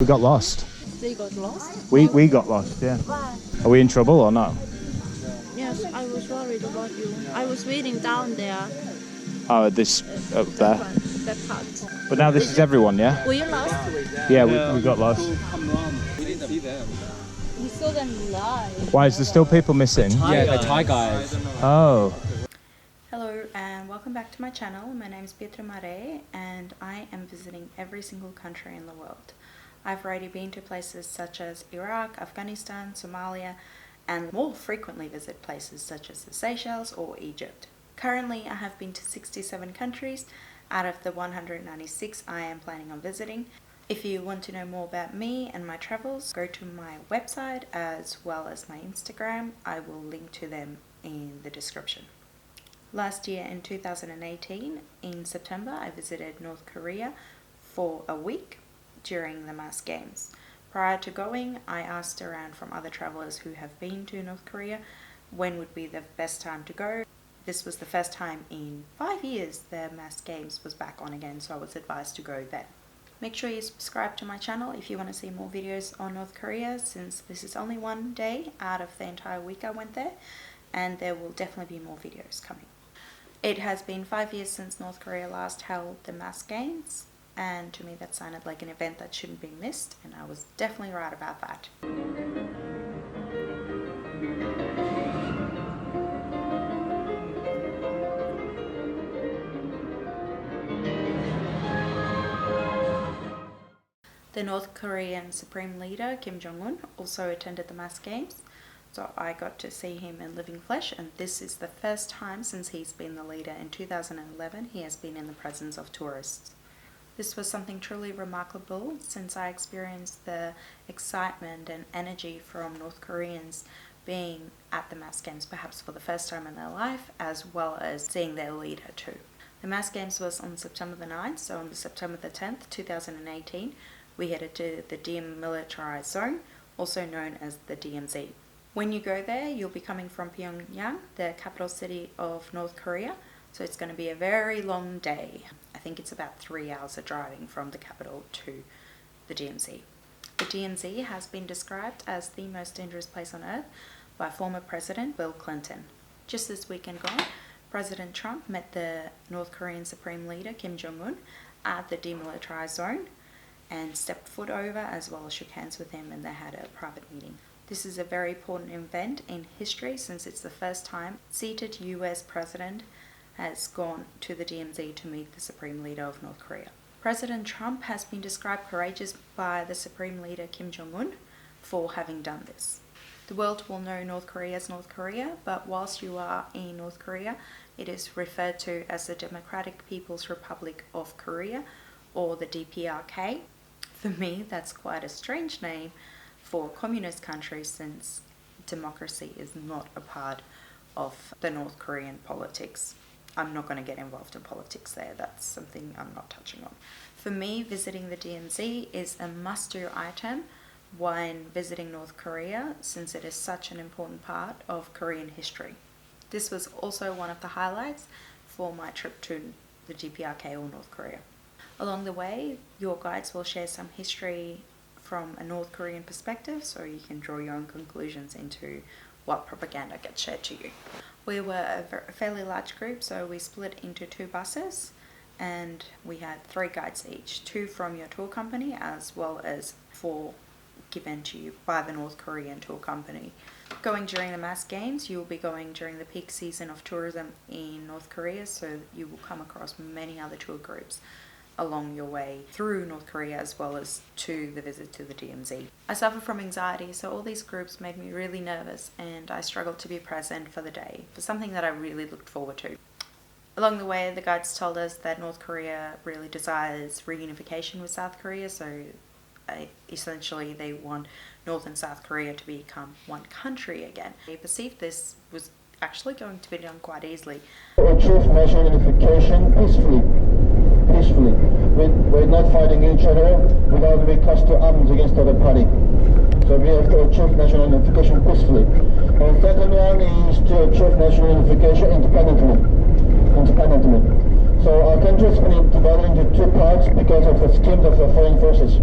We got lost. They got lost? We got lost, yeah. Why? Are we in trouble or not? Yes, I was worried about you. I was waiting down there. Oh, up there. That part. But now this is everyone, yeah? Were you lost? Yeah, we got lost. We didn't see them. We saw them live. Why, is there still people missing? Yeah, the Thai guys. Oh. Hello and welcome back to my channel. My name is Pietra Mare and I am visiting every single country in the world. I've already been to places such as Iraq, Afghanistan, Somalia, and more frequently visit places such as the Seychelles or Egypt. Currently I have been to 67 countries out of the 196 I am planning on visiting. If you want to know more about me and my travels, go to my website as well as my Instagram. I will link to them in the description. Last year in 2018, in September, I visited North Korea for a week during the Mass Games. Prior to going, I asked around from other travelers who have been to North Korea when would be the best time to go. This was the first time in 5 years the Mass Games was back on again, so I was advised to go then. Make sure you subscribe to my channel if you want to see more videos on North Korea, since this is only one day out of the entire week I went there, and there will definitely be more videos coming. It has been 5 years since North Korea last held the Mass Games, and to me that sounded like an event that shouldn't be missed, and I was definitely right about that. The North Korean Supreme Leader Kim Jong-un also attended the Mass Games, so I got to see him in living flesh, and this is the first time since he's been the leader in 2011 he has been in the presence of tourists. This was something truly remarkable, since I experienced the excitement and energy from North Koreans being at the Mass Games perhaps for the first time in their life, as well as seeing their leader too. The Mass Games was on September the 9th, so on September the 10th, 2018, we headed to the Demilitarized Zone, also known as the DMZ. When you go there, you'll be coming from Pyongyang, the capital city of North Korea, so it's going to be a very long day. I think it's about 3 hours of driving from the capital to the DMZ. The DMZ has been described as the most dangerous place on earth by former President Bill Clinton. Just this weekend gone, President Trump met the North Korean Supreme Leader Kim Jong-un at the Demilitarized Zone and stepped foot over as well as shook hands with him, and they had a private meeting. This is a very important event in history, since it's the first time a seated US president has gone to the DMZ to meet the Supreme Leader of North Korea. President Trump has been described courageous by the Supreme Leader Kim Jong-un for having done this. The world will know North Korea as North Korea, but whilst you are in North Korea, it is referred to as the Democratic People's Republic of Korea, or the DPRK. For me, that's quite a strange name for a communist country, since democracy is not a part of the North Korean politics. I'm not going to get involved in politics there, that's something I'm not touching on. For me, visiting the DMZ is a must-do item when visiting North Korea, since it is such an important part of Korean history. This was also one of the highlights for my trip to the DPRK or North Korea. Along the way, your guides will share some history from a North Korean perspective, so you can draw your own conclusions into what propaganda gets shared to you. We were a fairly large group, so we split into 2 buses, and we had 3 guides each, 2 from your tour company as well as 4 given to you by the North Korean tour company. Going during the Mass Games, you will be going during the peak season of tourism in North Korea, so you will come across many other tour groups along your way through North Korea as well as to the visit to the DMZ. I suffer from anxiety, so all these groups made me really nervous, and I struggled to be present for the day, for something that I really looked forward to. Along the way, the guides told us that North Korea really desires reunification with South Korea, so essentially they want North and South Korea to become one country again. They perceived this was actually going to be done quite easily. Achieve national unification peacefully. We're not fighting each other without being cast to arms against the other party. So we have to achieve national unification peacefully. And second one is to achieve national unification independently. So our country has been divided into two parts because of the schemes of the foreign forces.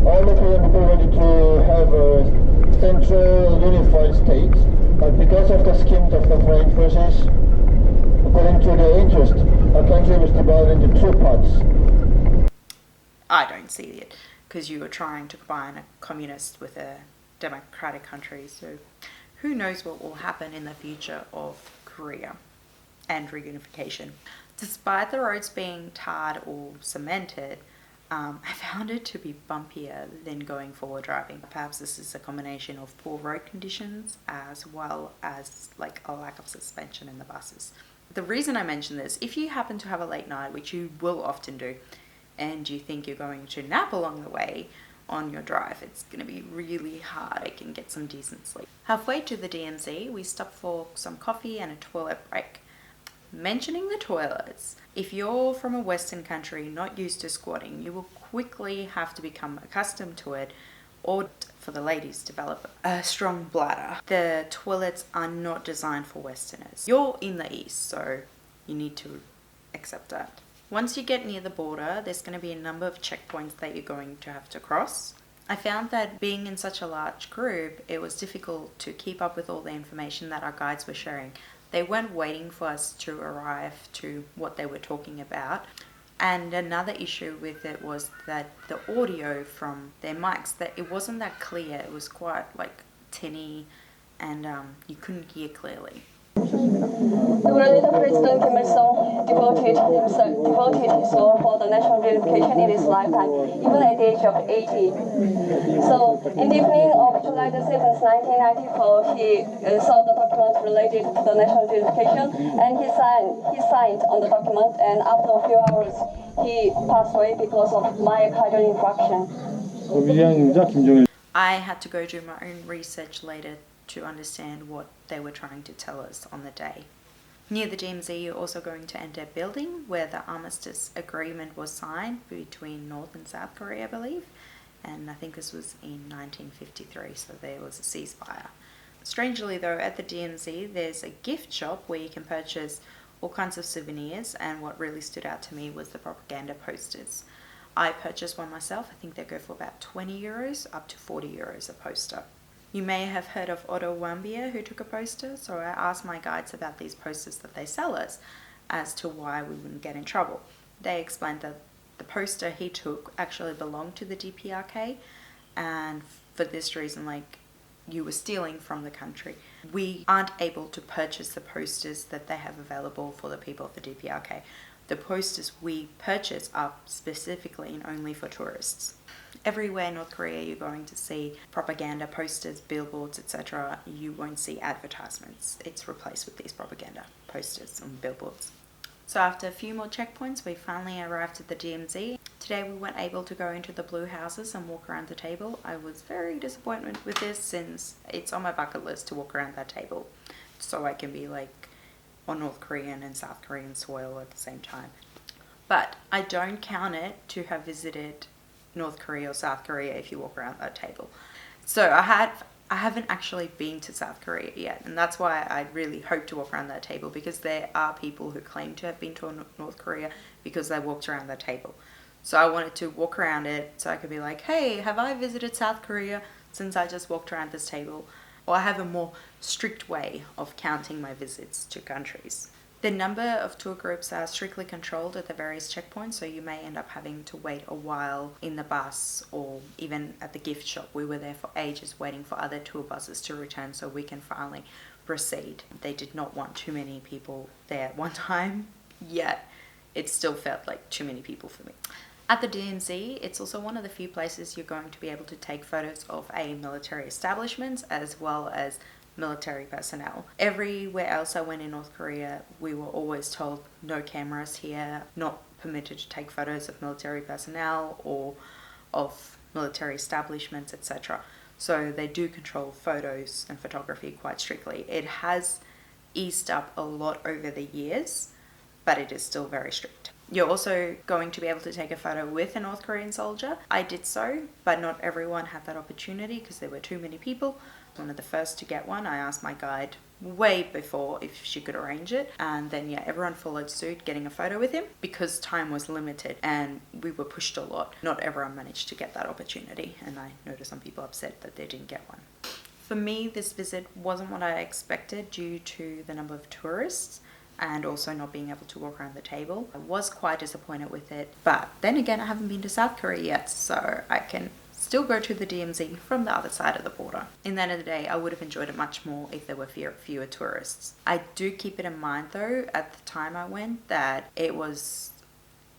All the Korean people wanted to have a central unified state, but because of the schemes of the foreign forces, according to their interest, our country was divided into two parts. I don't see it, because you were trying to combine a communist with a democratic country, so who knows what will happen in the future of Korea and reunification. Despite the roads being tarred or cemented, I found it to be bumpier than going forward driving. Perhaps this is a combination of poor road conditions as well as like a lack of suspension in the buses. The reason I mention this, if you happen to have a late night, which you will often do, and you think you're going to nap along the way on your drive, it's going to be really hard. I can get some decent sleep. Halfway to the DMZ, we stopped for some coffee and a toilet break. Mentioning the toilets, if you're from a Western country not used to squatting, you will quickly have to become accustomed to it, or for the ladies, develop a strong bladder. The toilets are not designed for Westerners. You're in the East, so you need to accept that. Once you get near the border, there's going to be a number of checkpoints that you're going to have to cross. I found that being in such a large group, it was difficult to keep up with all the information that our guides were sharing. They weren't waiting for us to arrive to what they were talking about. And another issue with it was that the audio from their mics, that it wasn't that clear. It was quite like tinny, and you couldn't hear clearly. The leader President Kim Il-sung devoted his role for the national reunification in his lifetime, even at the age of 80. So, in the evening of July the 7th, 1994, he saw the document related to the national reunification, and he signed on the document, and after a few hours, he passed away because of myocardial infarction. I had to go do my own research later to understand what they were trying to tell us on the day. Near the DMZ, you're also going to enter a building where the armistice agreement was signed between North and South Korea, I believe, and I think this was in 1953, so there was a ceasefire. Strangely though, at the DMZ, there's a gift shop where you can purchase all kinds of souvenirs, and what really stood out to me was the propaganda posters. I purchased one myself. I think they go for about 20 euros up to 40 euros a poster. You may have heard of Otto Warmbier, who took a poster, so I asked my guides about these posters that they sell us as to why we wouldn't get in trouble. They explained that the poster he took actually belonged to the DPRK, and for this reason, like, you were stealing from the country. We aren't able to purchase the posters that they have available for the people of the DPRK. The posters we purchase are specifically and only for tourists. Everywhere in North Korea you're going to see propaganda posters, billboards, etc. You won't see advertisements. It's replaced with these propaganda posters and billboards. So after a few more checkpoints, we finally arrived at the DMZ. Today we weren't able to go into the blue houses and walk around the table. I was very disappointed with this, since it's on my bucket list to walk around that table so I can be like on North Korean and South Korean soil at the same time. But I don't count it to have visited North Korea or South Korea if you walk around that table. So I haven't actually been to South Korea yet, and that's why I really hope to walk around that table, because there are people who claim to have been to North Korea because they walked around that table. So I wanted to walk around it so I could be like, hey, have I visited South Korea since I just walked around this table? Or I have a more strict way of counting my visits to countries. The number of tour groups are strictly controlled at the various checkpoints, so you may end up having to wait a while in the bus or even at the gift shop. We were there for ages waiting for other tour buses to return so we can finally proceed. They did not want too many people there at one time, yet it still felt like too many people for me. At the DMZ, it's also one of the few places you're going to be able to take photos of a military establishments as well as military personnel. Everywhere else I went in North Korea, we were always told no cameras here, not permitted to take photos of military personnel or of military establishments, etc. So they do control photos and photography quite strictly. It has eased up a lot over the years, but it is still very strict. You're also going to be able to take a photo with a North Korean soldier. I did so, but not everyone had that opportunity because there were too many people. One of the first to get one. I asked my guide way before if she could arrange it, and then yeah, everyone followed suit getting a photo with him because time was limited and we were pushed a lot. Not everyone managed to get that opportunity, and I noticed some people upset that they didn't get one. For me, this visit wasn't what I expected due to the number of tourists and also not being able to walk around the table. I was quite disappointed with it, but then again, I haven't been to South Korea yet, so I can still go to the DMZ from the other side of the border. In the end of the day, I would have enjoyed it much more if there were fewer tourists. I do keep it in mind though, at the time I went, that it was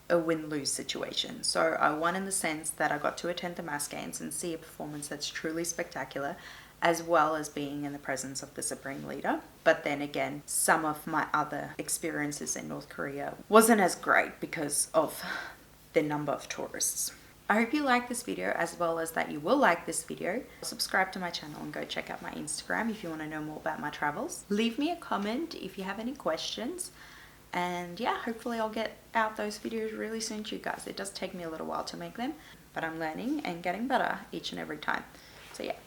a win-lose situation. So I won in the sense that I got to attend the mass games and see a performance that's truly spectacular, as well as being in the presence of the Supreme Leader. But then again, some of my other experiences in North Korea wasn't as great because of the number of tourists. I hope you like this video, as well as that you will like this video. Subscribe to my channel and go check out my Instagram if you want to know more about my travels. Leave me a comment if you have any questions. And yeah, hopefully I'll get out those videos really soon to you guys. It does take me a little while to make them, but I'm learning and getting better each and every time. So yeah,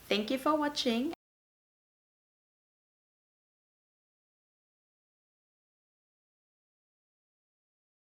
thank you for watching.